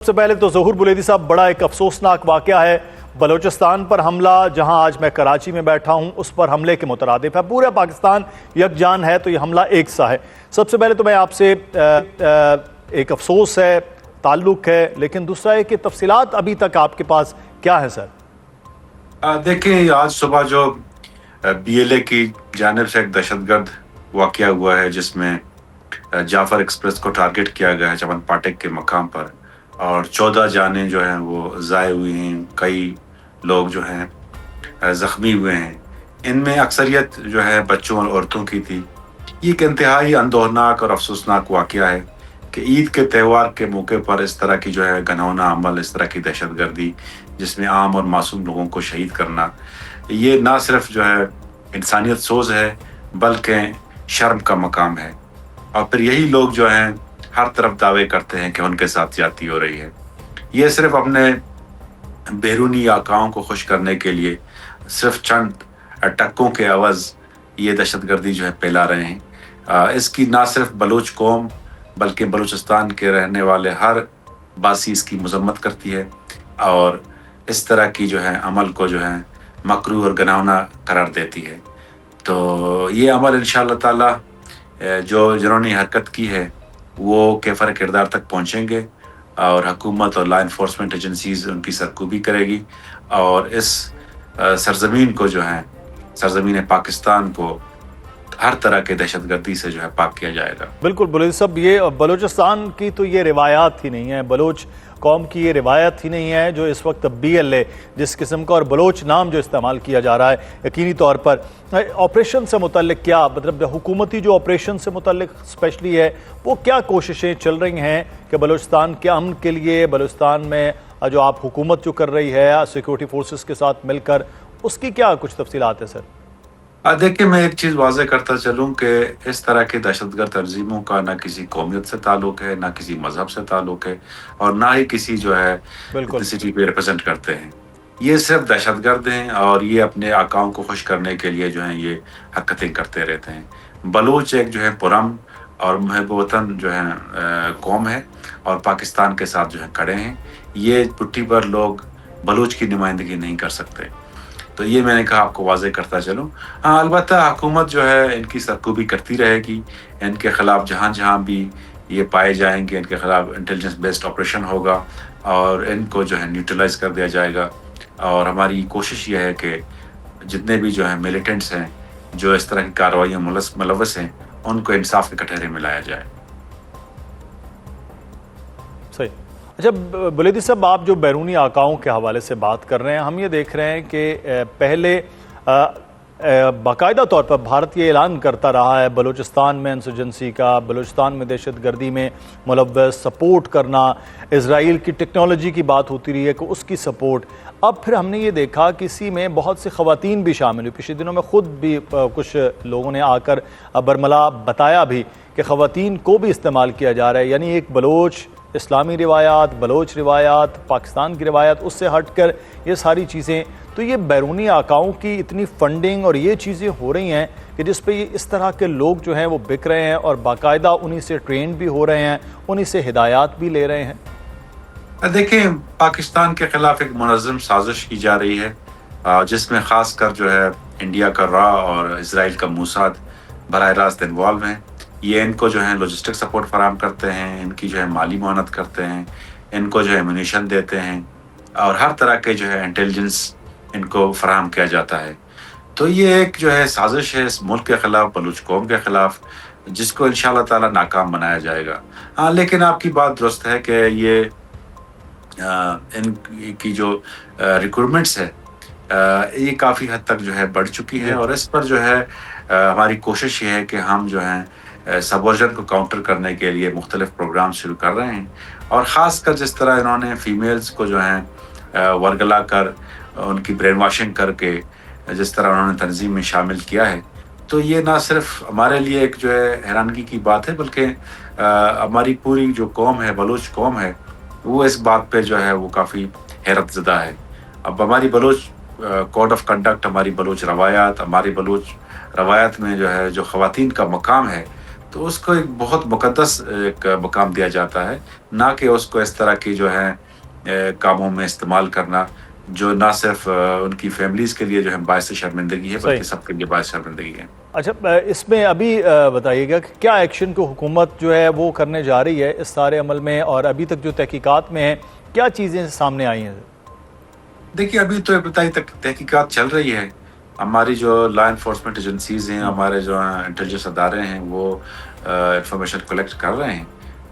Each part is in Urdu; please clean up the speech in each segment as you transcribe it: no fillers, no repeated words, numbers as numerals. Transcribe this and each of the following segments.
سب سے پہلے تو ظہور بلیدی صاحب، بڑا ایک افسوسناک واقعہ ہے بلوچستان پر حملہ، جہاں آج میں کراچی میں بیٹھا ہوں اس پر حملے کے مترادف ہے۔ پورا پاکستان یکجان ہے تو یہ حملہ ایک سا ہے۔ سب سے پہلے تو میں آپ سے ایک افسوس ہے، تعلق ہے، لیکن دوسرا ہے کہ تفصیلات ابھی تک آپ کے پاس کیا ہے سر؟ دیکھیں، آج صبح جو بی ایل اے کی جانب سے ایک دہشت گرد واقعہ ہوا ہے جس میں جعفر ایکسپریس کو ٹارگٹ کیا گیا ہے چمن پاٹک کے مقام پر، اور 14 جانیں جو ہیں وہ ضائع ہوئی ہیں، کئی لوگ جو ہیں زخمی ہوئے ہیں۔ ان میں اکثریت جو ہے بچوں اور عورتوں کی تھی۔ یہ ایک انتہائی اندوہناک اور افسوسناک واقعہ ہے کہ عید کے تہوار کے موقع پر اس طرح کی جو ہے گھناؤنا عمل، اس طرح کی دہشت گردی جس میں عام اور معصوم لوگوں کو شہید کرنا، یہ نہ صرف جو ہے انسانیت سوز ہے بلکہ شرم کا مقام ہے۔ اور پھر یہی لوگ جو ہیں ہر طرف دعوے کرتے ہیں کہ ان کے ساتھ زیادتی ہو رہی ہے۔ یہ صرف اپنے بیرونی آقاؤں کو خوش کرنے کے لیے صرف چند ٹکوں کے عوض یہ دہشت گردی جو ہے پھیلا رہے ہیں۔ اس کی نہ صرف بلوچ قوم بلکہ بلوچستان کے رہنے والے ہر باسی اس کی مذمت کرتی ہے، اور اس طرح کی جو ہے عمل کو جو ہے مکروہ اور گناؤنا قرار دیتی ہے۔ تو یہ عمل انشاءاللہ تعالی جنہوں نے حرکت کی ہے وہ کیفر کردار تک پہنچیں گے، اور حکومت اور لا انفورسمنٹ ایجنسیز ان کی سرکوبی کرے گی، اور اس سرزمین کو جو ہے سرزمین پاکستان کو ہر طرح کے دہشت گردی سے جو ہے پاک کیا جائے گا۔ بالکل بلیدی صاحب، یہ بلوچستان کی تو یہ روایات ہی نہیں ہے، بلوچ قوم کی یہ روایت ہی نہیں ہے جو اس وقت بی ایل اے جس قسم کا اور بلوچ نام جو استعمال کیا جا رہا ہے یقینی طور پر آپریشن سے متعلق کیا مطلب حکومتی جو آپریشن سے متعلق اسپیشلی ہے وہ کیا کوششیں چل رہی ہیں کہ بلوچستان کے امن کے لیے، بلوچستان میں جو آپ حکومت جو کر رہی ہے سیکورٹی فورسز کے ساتھ مل کر، اس کی کیا کچھ تفصیلات ہیں سر؟ دیکھیں، میں ایک چیز واضح کرتا چلوں کہ اس طرح کے دہشت گرد تنظیموں کا نہ کسی قومیت سے تعلق ہے، نہ کسی مذہب سے تعلق ہے، اور نہ ہی کسی جو ہے ایتھنیسٹی پہ ریپرزینٹ کرتے ہیں۔ یہ صرف دہشت گرد ہیں، اور یہ اپنے آقاؤں کو خوش کرنے کے لیے جو ہیں یہ حرکتیں کرتے رہتے ہیں۔ بلوچ ایک جو ہے پرامن اور محب وطن جو ہے قوم ہے، اور پاکستان کے ساتھ جو ہے کھڑے ہیں۔ یہ پٹی پر لوگ بلوچ کی نمائندگی نہیں کر سکتے، تو یہ میں نے کہا آپ کو واضح کرتا چلوں۔ ہاں، البتہ حکومت جو ہے ان کی سرکوبی کرتی رہے گی، ان کے خلاف جہاں جہاں بھی یہ پائے جائیں گے ان کے خلاف انٹیلیجنس بیسڈ آپریشن ہوگا، اور ان کو جو ہے نیوٹرلائز کر دیا جائے گا۔ اور ہماری کوشش یہ ہے کہ جتنے بھی جو ہیں ملیٹنٹس ہیں جو اس طرح کی کارروائیوں ملوث ہیں ان کو انصاف کے کٹہرے میں لایا جائے۔ صحیح۔ اچھا بلیدی صاحب، آپ جو بیرونی آقاؤں کے حوالے سے بات کر رہے ہیں، ہم یہ دیکھ رہے ہیں کہ پہلے باقاعدہ طور پر بھارت یہ اعلان کرتا رہا ہے بلوچستان میں انسرجنسی کا، بلوچستان میں دہشت گردی میں ملوث سپورٹ کرنا، اسرائیل کی ٹیکنالوجی کی بات ہوتی رہی ہے کہ اس کی سپورٹ۔ اب پھر ہم نے یہ دیکھا کہ اسی میں بہت سی خواتین بھی شامل ہوئی، پچھلے دنوں میں خود بھی کچھ لوگوں نے آ کر برملا بتایا بھی کہ خواتین کو بھی استعمال کیا جا رہا ہے، یعنی ایک بلوچ اسلامی روایات، بلوچ روایات، پاکستان کی روایات، اس سے ہٹ کر یہ ساری چیزیں، تو یہ بیرونی آقاؤں کی اتنی فنڈنگ اور یہ چیزیں ہو رہی ہیں کہ جس پہ یہ اس طرح کے لوگ جو ہیں وہ بک رہے ہیں، اور باقاعدہ انہی سے ٹرینڈ بھی ہو رہے ہیں، انہی سے ہدایات بھی لے رہے ہیں۔ دیکھیں، پاکستان کے خلاف ایک منظم سازش کی جا رہی ہے جس میں خاص کر جو ہے انڈیا کا را اور اسرائیل کا موساد براہ راست انوالو ہیں۔ یہ ان کو جو ہے لاجسٹک سپورٹ فراہم کرتے ہیں، ان کی جو ہے مالی معاونت کرتے ہیں، ان کو جو ہے امونیشن دیتے ہیں، اور ہر طرح کے جو ہے انٹیلیجنس ان کو فراہم کیا جاتا ہے۔ تو یہ ایک جو ہے سازش ہے اس ملک کے خلاف، بلوچ قوم کے خلاف، جس کو انشاءاللہ تعالی ناکام بنایا جائے گا۔ ہاں، لیکن آپ کی بات درست ہے کہ یہ ان کی جو ریکروٹمنٹس ہے یہ کافی حد تک جو ہے بڑھ چکی ہے، اور اس پر جو ہے ہماری کوشش یہ ہے کہ ہم جو ہیں سبورجن کو کاؤنٹر کرنے کے لیے مختلف پروگرام شروع کر رہے ہیں، اور خاص کر جس طرح انہوں نے فیمیلز کو جو ہیں ورگلا کر ان کی برین واشنگ کر کے جس طرح انہوں نے تنظیم میں شامل کیا ہے، تو یہ نہ صرف ہمارے لیے ایک جو ہے حیرانگی کی بات ہے بلکہ ہماری پوری جو قوم ہے، بلوچ قوم ہے، وہ اس بات پہ جو ہے وہ کافی حیرت زدہ ہے۔ اب ہماری بلوچ کوڈ آف کنڈکٹ، ہماری بلوچ روایات، ہماری بلوچ روایت میں جو ہے جو خواتین کا مقام ہے تو اس کو ایک بہت مقدس ایک مقام دیا جاتا ہے، نہ کہ اس کو اس طرح کی جو ہے کاموں میں استعمال کرنا جو نہ صرف ان کی فیملیز کے لیے جو ہے باعث شرمندگی ہے بلکہ سب کے لیے باعث شرمندگی ہے۔ اچھا، اس میں ابھی بتائیے گا کہ کیا ایکشن کو حکومت جو ہے وہ کرنے جا رہی ہے اس سارے عمل میں، اور ابھی تک جو تحقیقات میں ہیں کیا چیزیں سامنے آئی ہیں؟ دیکھیے ابھی تو ابتدائی تحقیقات چل رہی ہے، ہماری جو لا انفورسمنٹ ایجنسیز ہیں، ہمارے جو انٹیلیجنس ادارے ہیں وہ انفارمیشن کلیکٹ کر رہے ہیں۔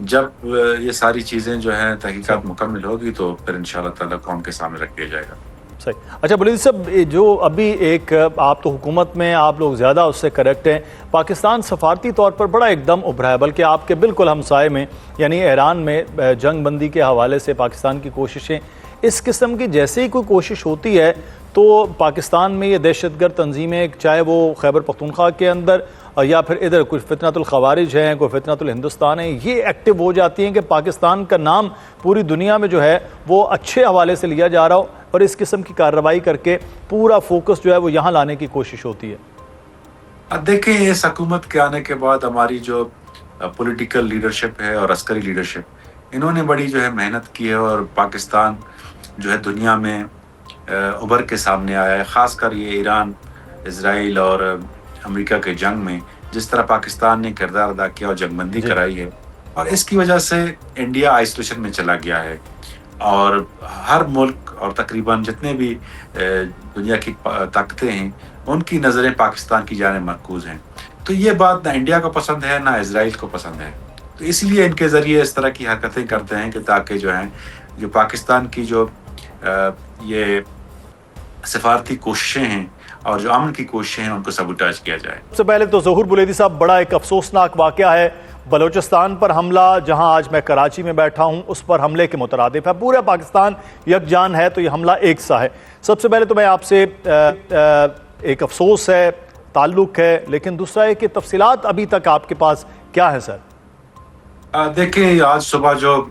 جب یہ ساری چیزیں جو ہیں تحقیقات مکمل ہوگی تو پھر انشاءاللہ تعالیٰ قوم کے سامنے رکھ دیا جائے گا۔ صحیح۔ اچھا بلید صاحب، جو ابھی ایک آپ تو حکومت میں آپ لوگ زیادہ اس سے کریکٹ ہیں، پاکستان سفارتی طور پر بڑا ایک دم ابھرا ہے، بلکہ آپ کے بالکل ہمسائے میں یعنی ایران میں جنگ بندی کے حوالے سے پاکستان کی کوششیں اس قسم کی جیسے ہی کوئی کوشش ہوتی ہے تو پاکستان میں یہ دہشت گرد تنظیمیں چاہے وہ خیبر پختونخوا کے اندر یا پھر ادھر کوئی فتنۃ الخوارج ہیں، کوئی فتنۃ الہندوستان ہیں، یہ ایکٹیو ہو جاتی ہیں کہ پاکستان کا نام پوری دنیا میں جو ہے وہ اچھے حوالے سے لیا جا رہا ہو، اور اس قسم کی کارروائی کر کے پورا فوکس جو ہے وہ یہاں لانے کی کوشش ہوتی ہے۔ اب دیکھیں اس حکومت کے آنے کے بعد ہماری جو پولیٹیکل لیڈرشپ ہے اور عسکری لیڈرشپ، انہوں نے بڑی جو ہے محنت کی ہے اور پاکستان جو ہے دنیا میں ابھر کے سامنے آیا ہے، خاص کر یہ ایران، اسرائیل اور امریکہ کے جنگ میں جس طرح پاکستان نے کردار ادا کیا اور جنگ بندی کرائی ہے، اور اس کی وجہ سے انڈیا آئسولیشن میں چلا گیا ہے، اور ہر ملک اور تقریباً جتنے بھی دنیا کی طاقتیں ہیں ان کی نظریں پاکستان کی جانب مرکوز ہیں۔ تو یہ بات نہ انڈیا کو پسند ہے نہ اسرائیل کو پسند ہے، تو اس لیے ان کے ذریعے اس طرح کی حرکتیں کرتے ہیں کہ تاکہ جو ہیں جو پاکستان کی جو یہ سفارتی کوششیں ہیں اور جو امن کی کوششیں ہیں ان کو سبوٹاج کیا جائے۔ سب سے پہلے تو ظہور بلیدی صاحب، بڑا ایک افسوسناک واقعہ ہے بلوچستان پر حملہ، جہاں آج میں کراچی میں بیٹھا ہوں، اس پر حملے کے مترادف ہے پورا پاکستان یکجان ہے، تو یہ حملہ ایک سا ہے۔ سب سے پہلے تو میں آپ سے ایک افسوس ہے، تعلق ہے، لیکن دوسرا ہے کہ تفصیلات ابھی تک آپ کے پاس کیا ہے سر؟ دیکھیں آج صبح جو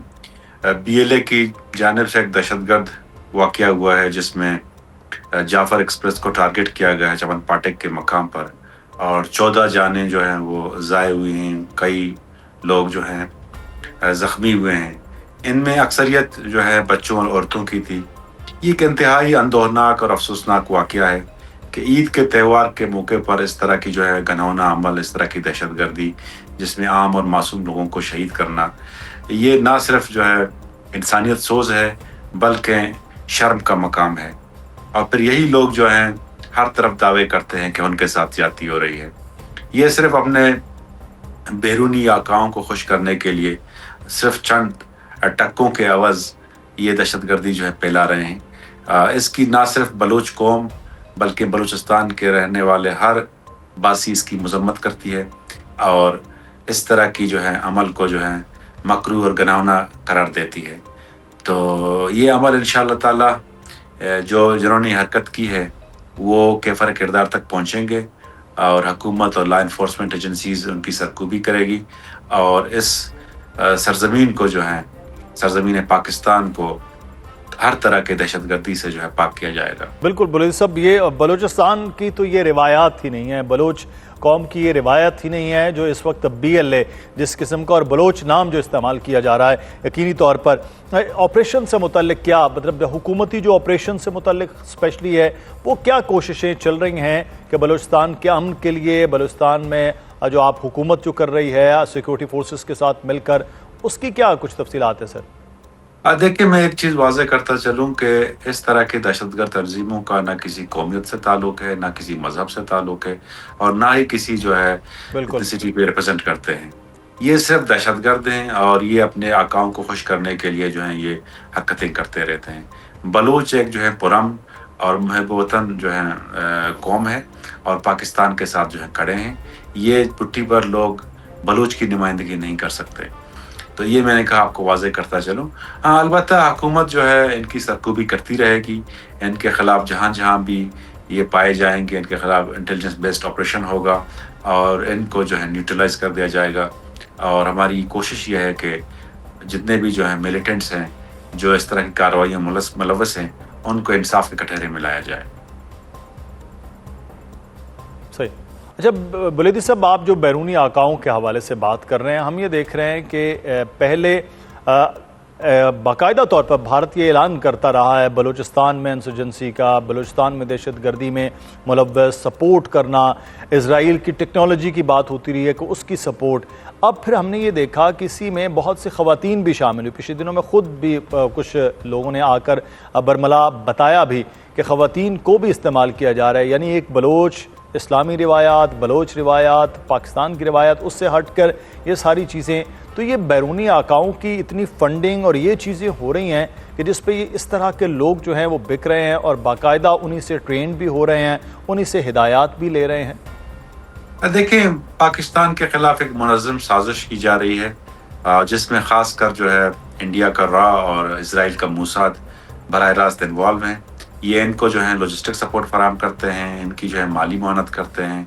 بی ایل اے کی جانب سے ایک دہشت گرد واقعہ ہوا ہے جس میں جعفر ایکسپریس کو ٹارگٹ کیا گیا ہے چمن پاٹک کے مقام پر، اور 14 جانیں جو ہیں وہ ضائع ہوئی ہیں، کئی لوگ جو ہیں زخمی ہوئے ہیں، ان میں اکثریت جو ہے بچوں اور عورتوں کی تھی۔ یہ ایک انتہائی اندوہناک اور افسوسناک واقعہ ہے کہ عید کے تہوار کے موقع پر اس طرح کی جو ہے گھناؤنا عمل، اس طرح کی دہشت گردی جس میں عام اور معصوم لوگوں کو شہید کرنا، یہ نہ صرف جو ہے انسانیت سوز ہے بلکہ شرم کا مقام ہے، اور پھر یہی لوگ جو ہیں ہر طرف دعوے کرتے ہیں کہ ان کے ساتھ زیادتی ہو رہی ہے۔ یہ صرف اپنے بیرونی آقاؤں کو خوش کرنے کے لیے صرف چند ٹکوں کے عوض یہ دہشت گردی جو ہے پھیلا رہے ہیں۔ اس کی نہ صرف بلوچ قوم بلکہ بلوچستان کے رہنے والے ہر باسی اس کی مذمت کرتی ہے، اور اس طرح کی جو ہے عمل کو جو ہے مکروہ اور گناؤنا قرار دیتی ہے۔ تو یہ عمل انشاءاللہ تعالی جنہوں نے حرکت کی ہے وہ کیفر کردار تک پہنچیں گے، اور حکومت اور لا انفورسمنٹ ایجنسیز ان کی سرکوبی کرے گی، اور اس سرزمین کو جو ہے سرزمین پاکستان کو ہر طرح کے دہشت گردی سے جو ہے پاک کیا جائے گا۔ بالکل بلید صاحب، یہ بلوچستان کی تو یہ روایات ہی نہیں ہے، بلوچ قوم کی یہ روایت ہی نہیں ہے جو اس وقت بی ایل اے جس قسم کا اور بلوچ نام جو استعمال کیا جا رہا ہے یقینی طور پر آپریشن سے متعلق کیا مطلب حکومتی جو آپریشن سے متعلق اسپیشلی ہے وہ کیا کوششیں چل رہی ہیں کہ بلوچستان کے امن کے لیے، بلوچستان میں جو آپ حکومت جو کر رہی ہے سیکورٹی فورسز کے ساتھ مل کر، اس کی کیا کچھ تفصیلات ہیں سر؟ دیکھیں میں ایک چیز واضح کرتا چلوں کہ اس طرح کے دہشت گرد تنظیموں کا نہ کسی قومیت سے تعلق ہے، نہ کسی مذہب سے تعلق ہے، اور نہ ہی کسی جو ہے ایتھنیسٹی پہ ریپرزینٹ کرتے ہیں۔ یہ صرف دہشت گرد ہیں اور یہ اپنے آقاؤں کو خوش کرنے کے لیے جو ہیں یہ حرکتیں کرتے رہتے ہیں۔ بلوچ ایک جو ہے پرامن اور محب وطن جو ہے قوم ہے، اور پاکستان کے ساتھ جو ہے کھڑے ہیں۔ یہ پٹی پر لوگ بلوچ کی نمائندگی نہیں کر سکتے، تو یہ میں نے کہا آپ کو واضح کرتا چلوں۔ ہاں البتہ حکومت جو ہے ان کی سرکوبی کرتی رہے گی، ان کے خلاف جہاں جہاں بھی یہ پائے جائیں گے ان کے خلاف انٹیلیجنس بیسڈ آپریشن ہوگا اور ان کو جو ہے نیوٹرلائز کر دیا جائے گا، اور ہماری کوشش یہ ہے کہ جتنے بھی جو ہے ملیٹنٹس ہیں جو اس طرح کی کارروائیوں ملوث ہیں ان کو انصاف کے کٹہرے میں لایا جائے۔ صحیح۔ اچھا بلیدی صاحب، آپ جو بیرونی آقاؤں کے حوالے سے بات کر رہے ہیں، ہم یہ دیکھ رہے ہیں کہ پہلے باقاعدہ طور پر بھارت یہ اعلان کرتا رہا ہے بلوچستان میں انسرجنسی کا، بلوچستان میں دہشت گردی میں ملوث، سپورٹ کرنا، اسرائیل کی ٹیکنالوجی کی بات ہوتی رہی ہے کہ اس کی سپورٹ۔ اب پھر ہم نے یہ دیکھا کہ اسی میں بہت سی خواتین بھی شامل ہوئی۔ پچھلے دنوں میں خود بھی کچھ لوگوں نے آ کر برملا بتایا بھی کہ خواتین کو بھی استعمال کیا جا رہا ہے، یعنی ایک بلوچ اسلامی روایات، بلوچ روایات، پاکستان کی روایات، اس سے ہٹ کر یہ ساری چیزیں۔ تو یہ بیرونی آقاؤں کی اتنی فنڈنگ اور یہ چیزیں ہو رہی ہیں کہ جس پہ یہ اس طرح کے لوگ جو ہیں وہ بک رہے ہیں اور باقاعدہ انہی سے ٹرین بھی ہو رہے ہیں، انہی سے ہدایات بھی لے رہے ہیں۔ دیکھیں، پاکستان کے خلاف ایک منظم سازش کی جا رہی ہے، جس میں خاص کر جو ہے انڈیا کا را اور اسرائیل کا موساد براہ راست انوالو ہیں۔ یہ ان کو جو ہے لاجسٹک سپورٹ فراہم کرتے ہیں، ان کی جو ہے مالی معاونت کرتے ہیں،